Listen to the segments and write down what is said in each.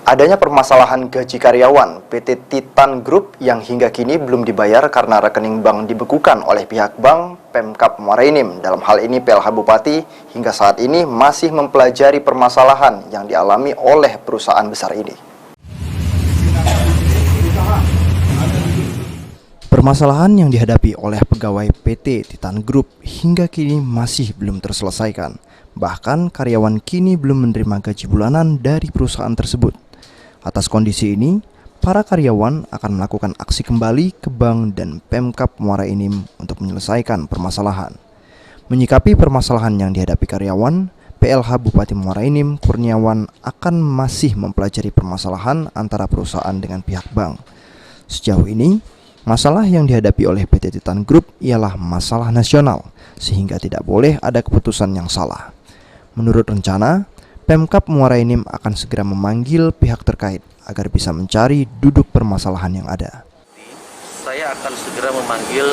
Adanya permasalahan gaji karyawan PT Titan Group yang hingga kini belum dibayar karena rekening bank dibekukan oleh pihak bank Pemkab Muara Enim. Dalam hal ini PLH Bupati hingga saat ini masih mempelajari permasalahan yang dialami oleh perusahaan besar ini. Permasalahan yang dihadapi oleh pegawai PT Titan Group hingga kini masih belum terselesaikan. Bahkan karyawan kini belum menerima gaji bulanan dari perusahaan tersebut. Atas kondisi ini, para karyawan akan melakukan aksi kembali ke bank dan Pemkab Muara Enim untuk menyelesaikan permasalahan. Menyikapi permasalahan yang dihadapi karyawan, PLH Bupati Muara Enim Kurniawan akan masih mempelajari permasalahan antara perusahaan dengan pihak bank. Sejauh ini, masalah yang dihadapi oleh PT Titan Group ialah masalah nasional, sehingga tidak boleh ada keputusan yang salah. Menurut rencana, Pemkab Muara Enim akan segera memanggil pihak terkait agar bisa mencari duduk permasalahan yang ada. Saya akan segera memanggil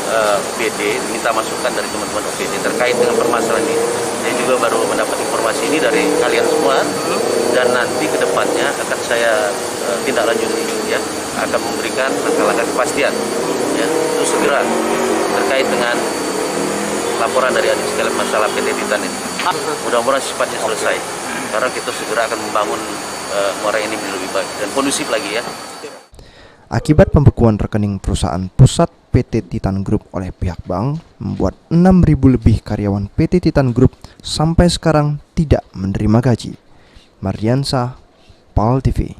OPD, minta masukan dari teman-teman OPD terkait dengan permasalahan ini. Saya juga baru mendapat informasi ini dari kalian semua, dan nanti ke depannya akan saya tindak lanjuti, ya, akan memberikan langkah-langkah kepastian, ya, itu segera terkait dengan laporan dari adik sekalian masalah PT Titan ini. Mudah-mudahan sifatnya selesai, karena kita segera akan membangun Muara Enim lebih baik dan kondusif lagi, ya. Akibat pembekuan rekening perusahaan pusat PT Titan Group oleh pihak bank, membuat 6.000 lebih karyawan PT Titan Group sampai sekarang tidak menerima gaji. Mardiansah, PAL TV.